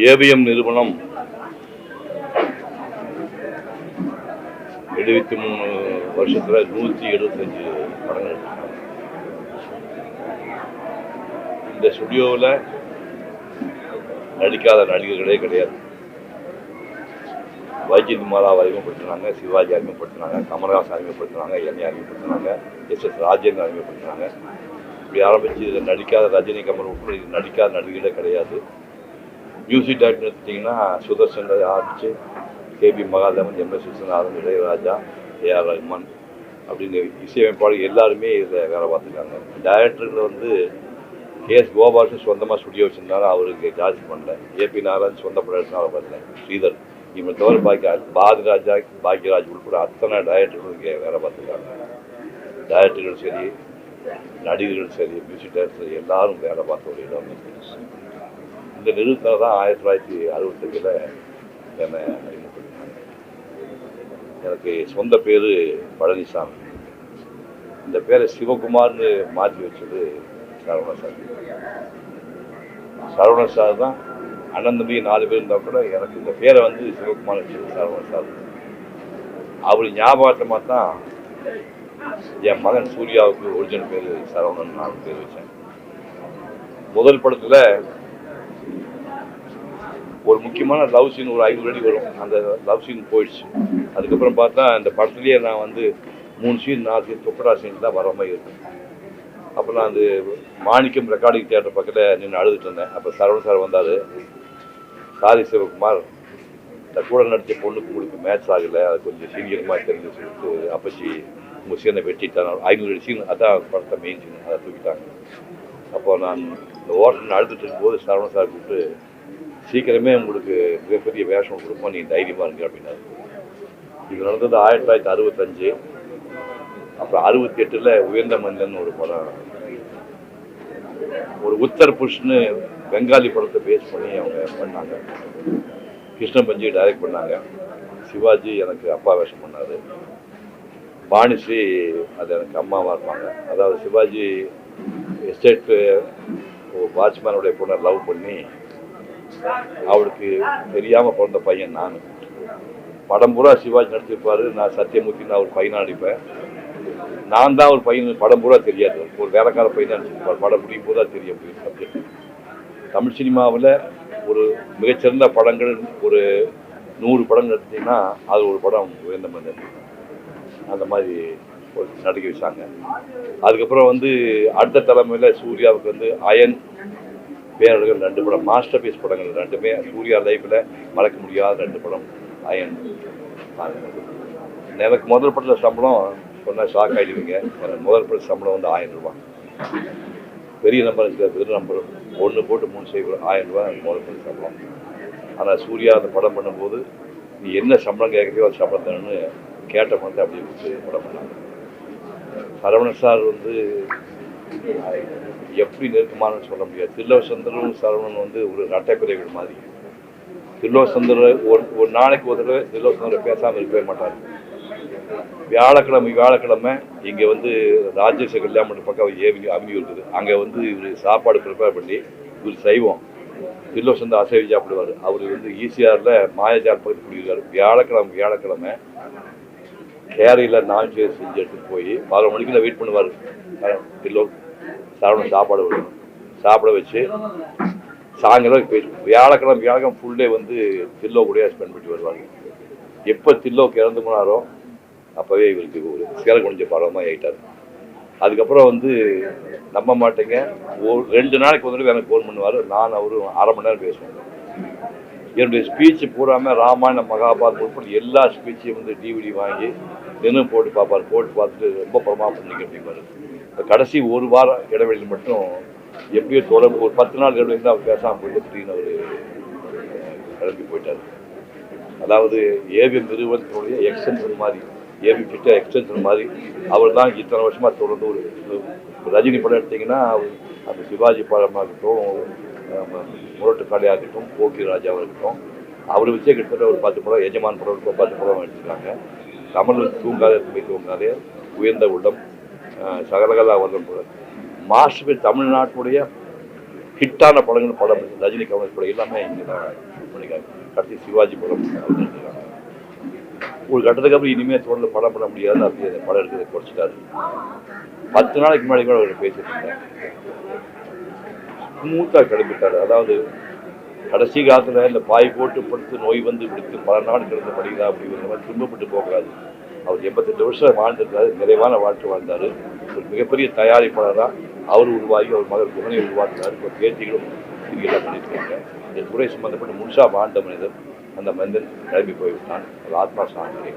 AVM நிறுவனம் 73 வருஷத்துல 175 படங்கள் எடுத்தாங்க. இந்த ஸ்டுடியோவில் நடிக்காத நடிகர்களே கிடையாது. வைஜெயந்தி மாலாவை அறிமுகப்படுத்தினாங்க, சிவாஜி அறிமுகப்படுத்தினாங்க, கமல்ஹாசன் அறிமுகப்படுத்தினாங்க, என்னை அறிமுகப்படுத்தினாங்க, எஸ் ராஜேந்திரன் அறிமுகப்படுத்தினாங்க. இப்படி ஆரம்பித்து இதில் நடிக்காத ரஜினி, கமல் உட்பட இது நடிக்காத நடிகர்களே கிடையாது. மியூசிக் டைரக்டர் எடுத்திங்கன்னா சுதர்சன் ஆரம்பித்து கேபி மகாதேவன், எம்எஸ் விஸ்வநாதன், இளையராஜா, ஏஆர் ரஹ்மான் அப்படின்னு இசையமைப்பாளர் எல்லாருமே இதில் வேலை பார்த்துருக்காங்க. டைரக்டர்கள் வந்து கேஎஸ் கோபாலன் சொந்தமாக ஸ்டுடியோ வச்சுருந்தாரு, அவருக்கு ஜார்ஜ் பண்ணல. ஏபி நாராயண் சொந்த படம் எடுத்தாலும் பண்ணல. ஸ்ரீதர் இவங்க தவிர பாக்யராஜா, பாக்யராஜ் உட்பட அத்தனை டைரக்டர்களும் இங்கே வேலை பார்த்துருக்காங்க. டைரக்டர்கள் சரி, நடிகர்கள் சரி, மியூசிக் டைரக்டர் சரி, எல்லாரும் வேலை பார்த்த ஒரு இடம். இந்த நிறுவனத்தில் தான் 1965 என்னை அறிமுகப்படுத்தினாங்க. எனக்கு சொந்த பேர் பழனிசாமி. இந்த பேரை சிவகுமார்னு மாற்றி வச்சது சரவண சார். சரவண சார் தான் அண்ணன் தம்பி 4 பேர் இருந்தால் கூட எனக்கு இந்த பேரை வந்து சிவகுமார் வச்சது சரவண சார். அவர் ஞாபகமாக தான் என் மகன் சூர்யாவுக்கு ஒரிஜினல் பேர் சரவணன் நான் பேர் வச்சேன். முதல் படத்தில் ஒரு முக்கியமான லவ் சீன் ஒரு 5 அடி வரும். அந்த லவ் சீன் போயிடுச்சு. அதுக்கப்புறம் பார்த்தா அந்த படத்துலேயே நான் வந்து 3 சீன் 4 சீன் தொப்படா சீன் தான் வர மாதிரி இருக்கும். அப்போ நான் அந்த மாணிக்கம் ரெக்கார்டிங் தியேட்டர் பக்கத்தில் நின்று அழுதுட்டு இருந்தேன். அப்போ சரவண சார் வந்தார். சாரி சிவகுமார், இந்த கூட நடித்த பொண்ணுக்கு உங்களுக்கு மேட்ச் ஆகலை, அது கொஞ்சம் சீனியரமாக தெரிஞ்சு சொல்லிட்டு அப்பச்சி உங்கள் சீனை வெட்டிட்டாங்க. 500 அடி சீன் அதான் படத்தை மெயின் சீன், அதை தூக்கிட்டாங்க. அப்போ நான் இந்த ஓட்டல் அழுதுட்டு இருக்கும்போது சரவண சார் கூப்பிட்டு சீக்கிரமே உங்களுக்கு மிகப்பெரிய வேஷம் கொடுப்போம், நீங்கள் தைரியமாக இருங்க அப்படின்னாரு. இது நடந்தது 1965. அப்புறம் 68 உயர்ந்த மனிதன் ஒரு படம், ஒரு உத்தர் புஷ்னு பெங்காலி படத்தை பேஸ் பண்ணி அவங்க பண்ணாங்க. கிருஷ்ண பஞ்சி டைரக்ட் பண்ணாங்க. சிவாஜி எனக்கு அப்பா வேஷம் பண்ணார். பாணிஸ்ரீ அது எனக்கு அம்மாவாக இருப்பாங்க. அதாவது சிவாஜி எஸ்டேட்டு வாட்ச்மேனுடைய பொண்ணை லவ் பண்ணி அவளுக்கு தெரியாமல் பிறந்த பையன் நான். படம் பூரா சிவாஜி நடிச்சிருப்பார், நான் சத்தியமூர்த்தி நான் ஒரு பையனாக நடிப்பேன். நான் தான் ஒரு பையன், படம் பூரா தெரியாது, ஒரு வேலைக்கார பையனாக நடிச்சிருப்பார். படம் முடியும் போது தான் தெரியும். சப்ஜெக்ட் தமிழ் சினிமாவில் ஒரு மிகச்சிறந்த படங்கள் ஒரு 100 படம் எடுத்தீங்கன்னா அது ஒரு படம் உயர்ந்த மனிதன். அந்த மாதிரி ஒரு நடிக்க வச்சாங்க. அதுக்கப்புறம் வந்து அடுத்த தலைமையில் சூர்யாவுக்கு வந்து அயன், பேரர்கள் 2 படம் மாஸ்டர் பீஸ் படங்கள். 2மே சூர்யா லைஃப்பில் மறக்க முடியாத 2 படம் அயன். எனக்கு முதல் படத்தில் சம்பளம் சொன்னால் ஷாக் ஆகிடுவீங்க. எனக்கு முதல் படத்தில் சம்பளம் வந்து 1000 ரூபா. பெரிய நம்பர் இருக்குது, பெரிய நம்பர் 1 போட்டு 3 செய்யக்கூடாது. 1000 ரூபா எனக்கு முதல் படத்தில் சம்பளம். ஆனால் சூர்யா அந்த படம் பண்ணும்போது நீ என்ன சம்பளம் கேட்குறியோ அது சம்பளம் தரணும்னு கேட்ட படத்தை அப்படி கொடுத்து படம் பண்ணாங்க. சரவணன் சார் வந்து எப்படி நெருக்கமானு சொல்ல முடியாது. தில்லோசந்தரும் சரவணன் வந்து ஒரு ரட்டைக்குறைகள் மாதிரி. தில்லோசந்தர் ஒரு நாளைக்கு ஒரு தடவை தில்லோசந்தரை பேசாமல் இருக்கவே மாட்டார். வியாழக்கிழமை இங்கே வந்து ராஜேஷ கல்யாணம் பக்கம் அவென்யூ இருக்குது. அங்கே வந்து இவர் சாப்பாடு ப்ரிப்பேர் பண்ணி, இவர் சைவம், தில்லோசந்தர் அசைவ சாப்பிடுவார். அவர் வந்து ஈசிஆரில் மாயாஜால் பக்கத்து குடியிருக்காரு. வியாழக்கிழமை கேரையில் நான் செஞ்சு எடுத்துகிட்டு போய் 12 மணிக்கு வெயிட் பண்ணுவார். தில்லோ சரவணன் சாப்பாடு விடணும், சாப்பிட வச்சு சாயங்காலம் போயிட்டு வியாழக்கிழமை ஃபுல்டே வந்து தில்லோ கூட ஸ்பெண்ட் பண்ணிட்டு வருவாங்க. எப்போ தில்லோக்கு இறந்து போனாரோ அப்போவே இவருக்கு ஒரு சேலை குடிஞ்ச பரவமாக ஆகிட்டார். அதுக்கப்புறம் வந்து நம்ப மாட்டேங்க, ஒரு 2 நாளைக்கு ஒரு தடவை எனக்கு ஃபோன் பண்ணுவார். நான் அவரும் 1/2 மணி நேரம் பேசுவோம். என்னுடைய ஸ்பீச்சு பூராமல் ராமாயணம் மகாபாரதம் உட்பட எல்லா ஸ்பீச்சையும் வந்து டிவிடி வாங்கி தினம் போட்டு பார்ப்பார். போட்டு பார்த்துட்டு ரொம்ப பிரமாதம் பண்ணிக்க அப்படிம்பாரு. கடைசி 1 வார இடைவெளியில் மட்டும் எப்படியோ தொடர்பு ஒரு 10 நாள் இடைவெளி தான் அவர் பேசாமல் போயிட்டு திடீர்னு அவர் கிளம்பி போயிட்டார். அதாவது ஏவிஎம் நிறுவனத்தினுடைய எக்ஸ்டென்ஷன் மாதிரி, ஏவி கிட்ட எக்ஸ்டென்ஷன் மாதிரி அவர் தான் இத்தனை வருஷமாக தொடர்ந்து ஒரு ரஜினி படம் எடுத்திங்கன்னா அந்த சிவாஜி படமாக இருக்கட்டும், முரட்டு காளியாக இருக்கட்டும், போக்கி ராஜாவாக இருக்கட்டும், அவர் வச்சே கிட்டத்தட்ட ஒரு 10 படம், எஜமான் படம் 10 படம் எடுத்துருக்காங்க. கமல் தூங்காத தும்பை தூங்காதே, உயர்ந்த உள்ளம், சகலகலா வர்ணம் கூட மாஸ்டர் தமிழ்நாட்டுடைய ஹிட்டான படங்கள் படம் ரஜினி கமல் படம் எல்லாமே இங்கே தான் பண்ணிக்காங்க. கடைசி சிவாஜி படம் அவர் எடுத்துருக்காங்க. ஒரு கட்டத்துக்கு அப்புறம் இனிமேல் தொடர்ந்து படம் பண்ண முடியாது, அப்படி அந்த படம் எடுக்கிறத குறைச்சிட்டாரு. 10 நாளைக்கு முன்னாடி கூட அவர் பேசிட்டு இருந்தேன். ஸ்மூத்தாக கிளம்பிட்டாரு. அதாவது கடைசி காலத்தில் இந்த பாய் போட்டு படுத்து நோய் வந்து விடுத்து பல நாள் கிடந்து படிக்கிறா அப்படிங்கிற மாதிரி துன்பப்பட்டு போகாது. அவர் 88 வருஷம் வாழ்ந்திருக்காரு, நிறைவான வாழ்க்கை வாழ்ந்தார். ஒரு மிகப்பெரிய தயாரிப்பாளராக அவர் உருவாகி அவர் மகள் குகனை உருவாக்கினார். இப்போ பேட்டிகளும் சீரியலாக பண்ணியிருக்காங்க. இந்த துறை சம்பந்தப்பட்டு முழுசாக வாழ்ந்த மனிதன், அந்த மனிதன் கிளம்பி போய்விட்டான். அது ஆத்மா சாந்தி.